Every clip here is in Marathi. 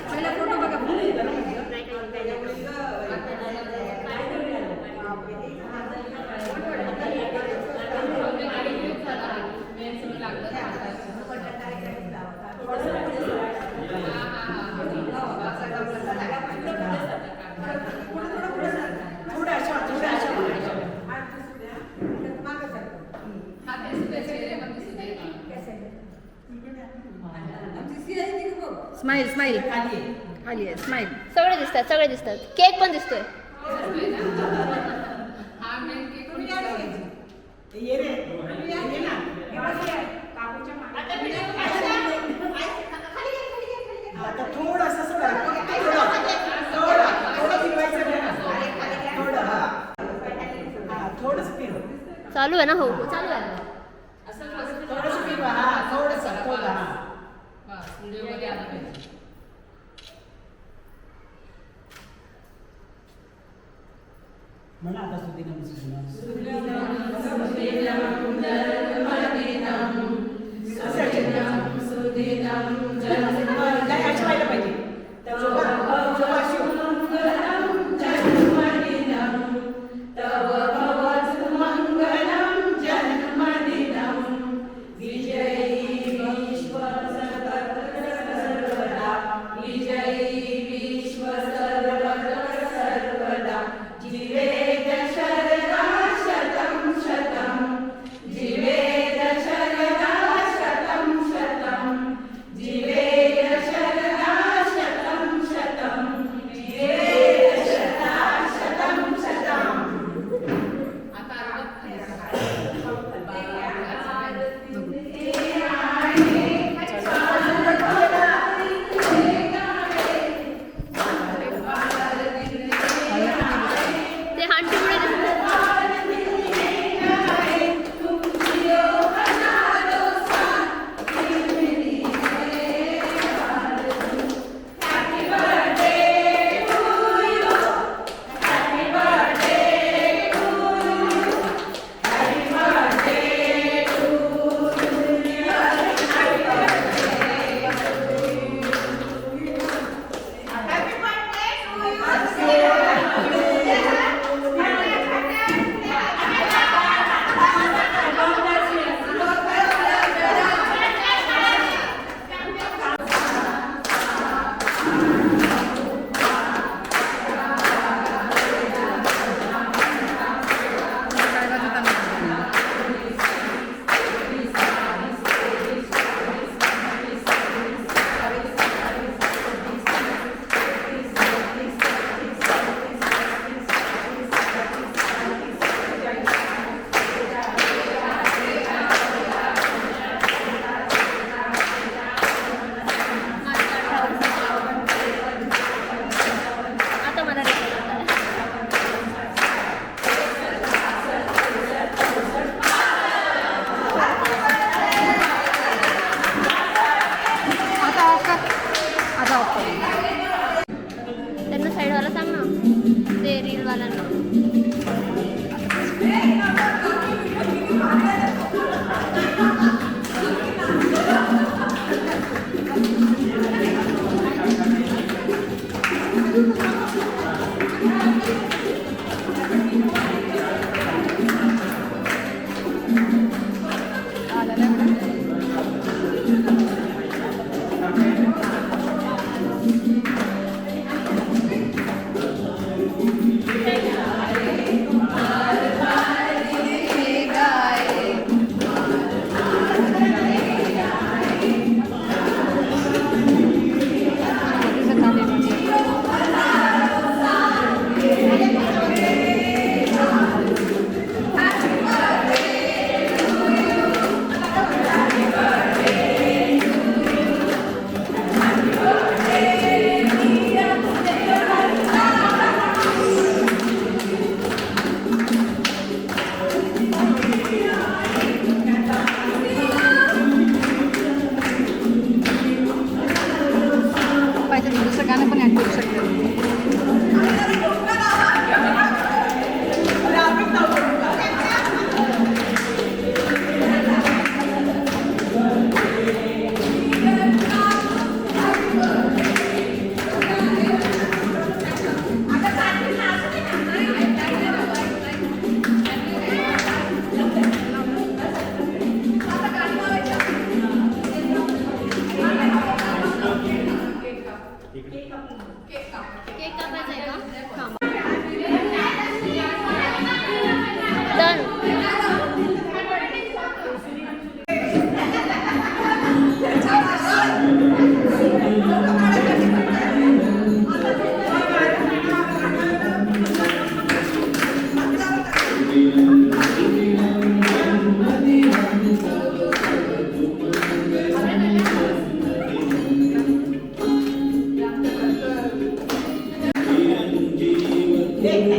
पहिला फोटो बघा. स्माइल स्माइल खाली आहे स्माइल. सगळे दिसतात. केक पण दिसतोय. चालू आहे ना. हो हो चालू आहे. मला आता सुदिनम जीवेद नाही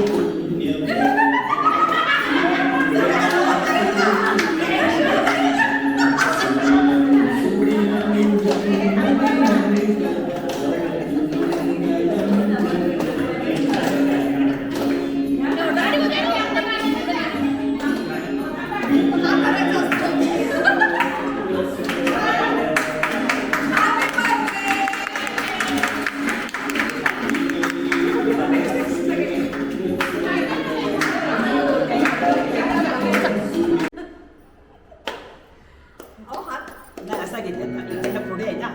असा घेतला इकडनं पुढे आहे ना.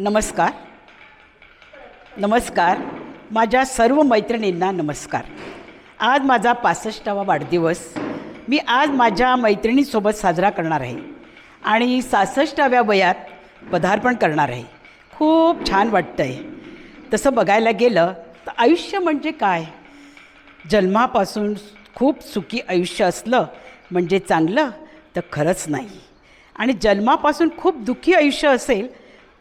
नमस्कार नमस्कार माझ्या सर्व मैत्रिणींना नमस्कार. आज माझा 65वा वाढदिवस मी आज माझ्या मैत्रिणीसोबत साजरा करणार आहे आणि 66व्या वयात पदार्पण करणार आहे. खूप छान वाटतं आहे. तसं बघायला गेलं तर आयुष्य म्हणजे काय, जन्मापासून खूप सुखी आयुष्य असलं म्हणजे चांगलं तर खरंच नाही, आणि जन्मापासून खूप दुःखी आयुष्य असेल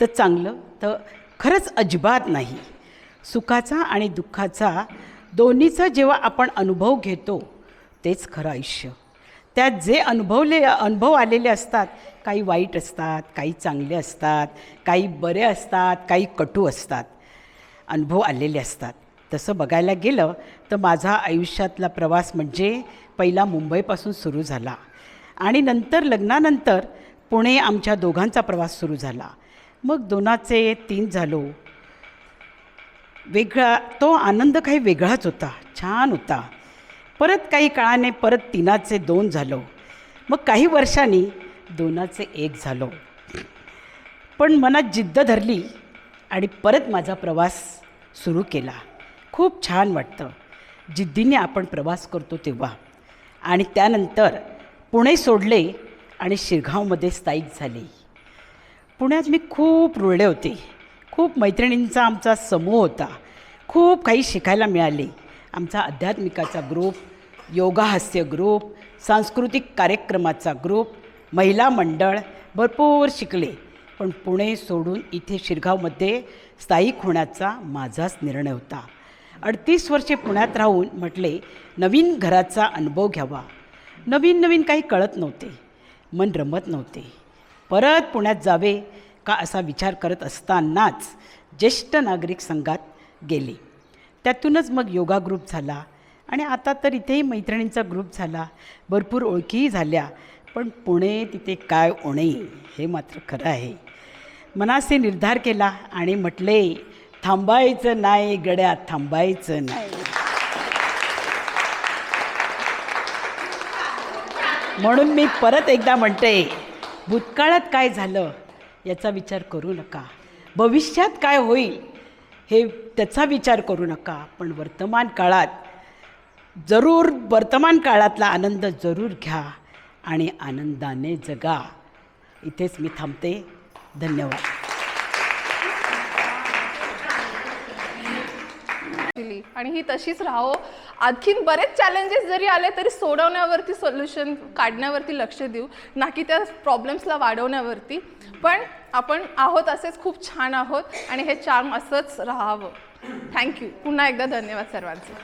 तर चांगलं तर खरंच अजिबात नाही. सुखाचा आणि दुःखाचा दोन्हीचा जेव्हा आपण अनुभव घेतो तेच खरं आयुष्य. त्यात जे अनुभव आलेले असतात, काही वाईट असतात, काही चांगले असतात, काही बरे असतात, काही कटू असतात, अनुभव आलेले असतात. तसं बघायला गेलं तर माझा आयुष्यातला प्रवास म्हणजे पहिला मुंबईपासून सुरू झाला आणि नंतर लग्नानंतर पुणे आमच्या दोघांचा प्रवास सुरू झाला. मग 2चे 3 झालो. वेगळा तो आनंद काही वेगळाच होता, छान होता. परत काही काळाने परत 3चे 2 झालो. मग काही वर्षांनी 2चे 1 झालो. पण मनात जिद्द धरली आणि परत माझा प्रवास सुरू केला. खूप छान वाटतं जिद्दीने आपण प्रवास करतो तेव्हा. आणि त्यानंतर पुणे सोडले आणि शिरगावमध्ये स्थायिक झाले. पुण्यात मी खूप रुळले होते. खूप मैत्रिणींचा आमचा समूह होता. खूप काही शिकायला मिळाले. आमचा आध्यात्मिकाचा ग्रुप, योगाहास्य ग्रुप, सांस्कृतिक कार्यक्रमाचा ग्रुप, महिला मंडळ, भरपूर शिकले. पण पुणे सोडून इथे शिरगावमध्ये स्थायिक होण्याचा माझाच निर्णय होता. 38 वर्षे पुण्यात राहून म्हटले नवीन घराचा अनुभव घ्यावा. नवीन काही कळत नव्हते, मन रमत नव्हते. परत पुण्यात जावे का असा विचार करत असतानाच ज्येष्ठ नागरिक संघात गेले. त्यातूनच मग योगा ग्रुप झाला आणि आता तर इथेही मैत्रिणींचा ग्रुप झाला. भरपूर ओळखीही झाल्या. पण पुणे तिथे काय उणे हे मात्र खरं आहे. मनाचे निर्धार केला आणि म्हटले थांबायचं नाही गड्या, थांबायचं नाही. म्हणून मी परत एकदा म्हणते, भूतकाळात काय झालं याचा विचार करू नका. भविष्यात काय होईल हे त्याचा विचार करू नका. पण वर्तमान काळातला आनंद जरूर घ्या आणि आनंदाने जगा. इथेच मी थांबते. धन्यवाद. आणि ही तशीच राहो. आणखीन बरेच चॅलेंजेस जरी आले तरी सोडवण्यावरती, सोल्युशन काढण्यावरती लक्ष देऊ, ना की त्या प्रॉब्लेम्सला वाढवण्यावरती. पण आपण आहोत असेच खूप छान आहोत आणि हे चार्म असंच राहावं. थँक्यू. पुन्हा एकदा धन्यवाद सर्वांचे.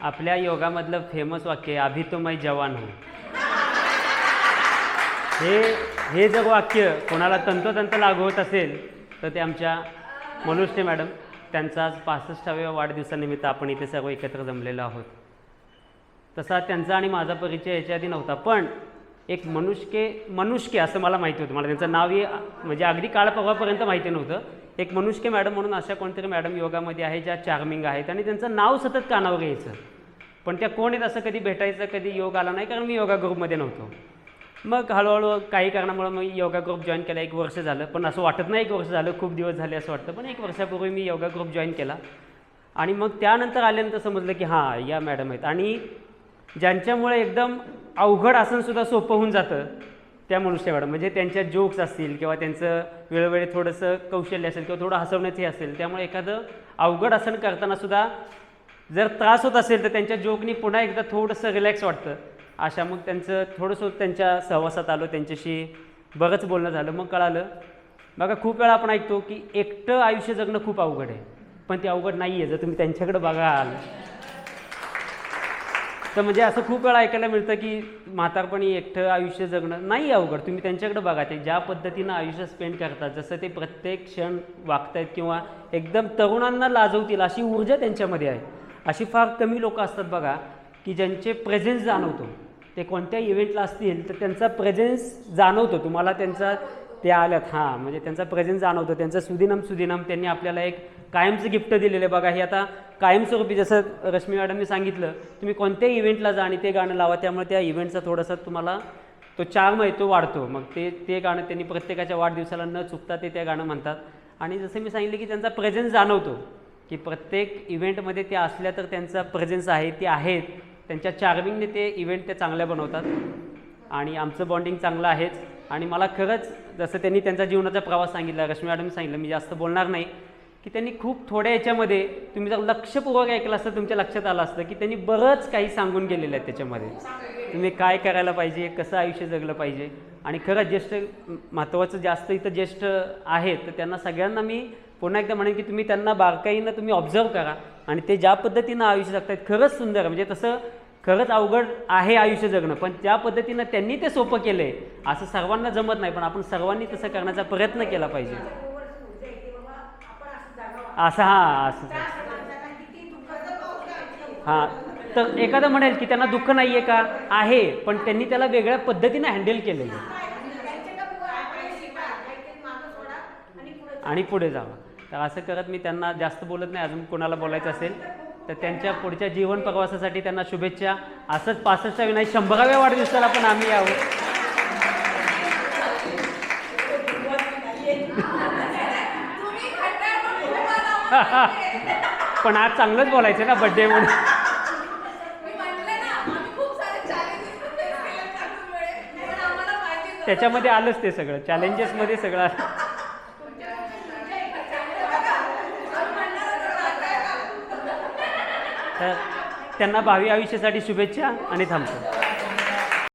आपल्या योगामधलं फेमस वाक्य आहे, अभी तो मैं जवान हूँ. हे जर वाक्य कोणाला तंतोतंत लागू होत असेल तर ते आमच्या मनुष्य मॅडम. त्यांचा आज 65व्या वाढदिवसानिमित्त आपण इथे सर्व एकत्र जमलेलो आहोत. तसा त्यांचा आणि माझा परिचय याच्या आधी नव्हता, पण एक मनुष्के असं मला माहिती होतं. मला त्यांचं नावही म्हणजे अगदी काळ परवापर्यंत माहिती नव्हतं. एक मनुष्के मॅडम म्हणून अशा कोणतरी मॅडम योगामध्ये आहे ज्या चार्मिंग आहेत आणि त्यांचं नाव सतत कानावर यायचं. पण त्या कोण आहेत असं कधी भेटायचं, कधी योग आला नाही, कारण मी योगा ग्रुपमध्ये नव्हतो. मग हळूहळू काही कारणामुळे मी योगा ग्रुप जॉईन केला. 1 वर्ष झालं, पण असं वाटत नाही 1 वर्ष झालं, खूप दिवस झाले असं वाटतं. पण 1 वर्षापूर्वी मी योगा ग्रुप जॉईन केला आणि मग त्यानंतर आल्यानंतर समजलं की हां, या मॅडम आहेत. आणि ज्यांच्यामुळे एकदम अवघड आसनसुद्धा सोपं होऊन जातं त्या मनुष्य मॅडम. म्हणजे त्यांच्या जोक्स असतील किंवा त्यांचं वेळोवेळी थोडंसं कौशल्य असेल किंवा थोडं हसवण्याचे असेल, त्यामुळे एखादं अवघड आसन करतानासुद्धा जर त्रास होत असेल तर त्यांच्या जोकनी पुन्हा एकदा थोडंसं रिलॅक्स वाटतं. अशा मग त्यांचं थोडंसं त्यांच्या सहवासात आलो, त्यांच्याशी बरंच बोलणं झालं. मग कळालं, बघा खूप वेळा आपण ऐकतो की एकटं आयुष्य जगणं खूप अवघड आहे, पण ते अवघड नाही आहे जर तुम्ही त्यांच्याकडे बघाल तर. म्हणजे असं खूप वेळा ऐकायला मिळतं की म्हातारपणी एकटं आयुष्य जगणं नाही अवघड. तुम्ही त्यांच्याकडे बघा, ते ज्या पद्धतीनं आयुष्य स्पेंड करतात, जसं ते प्रत्येक क्षण वागतायत किंवा एकदम तरुणांना लाजवतील अशी ऊर्जा त्यांच्यामध्ये आहे. अशी फार कमी लोकं असतात बघा की ज्यांचे प्रेझेन्स जाणवतो. ते कोणत्या इव्हेंटला असतील तर त्यांचा प्रेझेन्स जाणवतो तुम्हाला. त्यांचा ते आल्यात हां, म्हणजे त्यांचा प्रेझेन्स जाणवतो. त्यांचं सुदिनम त्यांनी आपल्याला एक कायमचं गिफ्ट दिलेलं आहे बघा. हे आता कायमस्वरूपी, जसं रश्मी मॅडमने सांगितलं, तुम्ही कोणत्याही इव्हेंटला जा आणि ते गाणं लावा, त्यामुळे त्या इव्हेंटचा थोडासा तुम्हाला तो चार्म आहे तो वाढतो. मग ते गाणं त्यांनी प्रत्येकाच्या वाढदिवसाला न चुकता ते त्या गाणं म्हणतात. आणि जसं मी सांगितलं की त्यांचा प्रेझेन्स जाणवतो की प्रत्येक इव्हेंटमध्ये त्या असल्या तर त्यांचा प्रेझेन्स आहे, ते आहेत. त्यांच्या चार्मिंगने ते इव्हेंट ते चांगल्या बनवतात आणि आमचं बॉन्डिंग चांगलं आहेच. आणि मला खरंच जसं त्यांनी त्यांचा जीवनाचा प्रवास सांगितला, रश्मी मॅडमने सांगितलं, मी जास्त बोलणार नाही, की त्यांनी खूप थोड्या याच्यामध्ये तुम्ही जर लक्षपूर्वक ऐकलं असतं तुमच्या लक्षात आलं असतं की त्यांनी बरंच काही सांगून गेलेलं आहे त्याच्यामध्ये. तुम्ही काय करायला पाहिजे, कसं आयुष्य जगलं पाहिजे. आणि खरंच ज्येष्ठ महत्त्वाचं जास्त इथं ज्येष्ठ आहेत तर त्यांना सगळ्यांना मी पुन्हा एकदा म्हणेन की तुम्ही त्यांना बारकाईनं तुम्ही ऑब्झर्व करा आणि ते ज्या पद्धतीनं आयुष्य जगतायत खरंच सुंदर आहे. म्हणजे तसं खरंच अवघड आहे आयुष्य जगणं, पण त्या पद्धतीनं त्यांनी ते सोपं केलं आहे. असं सर्वांना जमत नाही, पण आपण सर्वांनी तसं करण्याचा प्रयत्न केला पाहिजे. असं असं हां, तर एखादं म्हणेल की त्यांना दुःख नाही आहे का, आहे, पण त्यांनी त्याला वेगळ्या पद्धतीनं हँडल केलेलं आहे आणि पुढे जावं. तर असं करत मी त्यांना जास्त बोलत नाही. अजून कोणाला बोलायचं असेल तर त्यांच्या पुढच्या जीवन प्रवासासाठी त्यांना शुभेच्छा. असंच 65व्या नाही 100व्या वाढदिवसाला पण आम्ही यावं. पण आज चांगलंच बोलायचं ना बड्डे म्हणून. त्याच्यामध्ये आलंच ते सगळं, चॅलेंजेसमध्ये सगळं आलं. तर त्यांना भावी आयुष्यासाठी शुभेच्छा आणि थांबतो.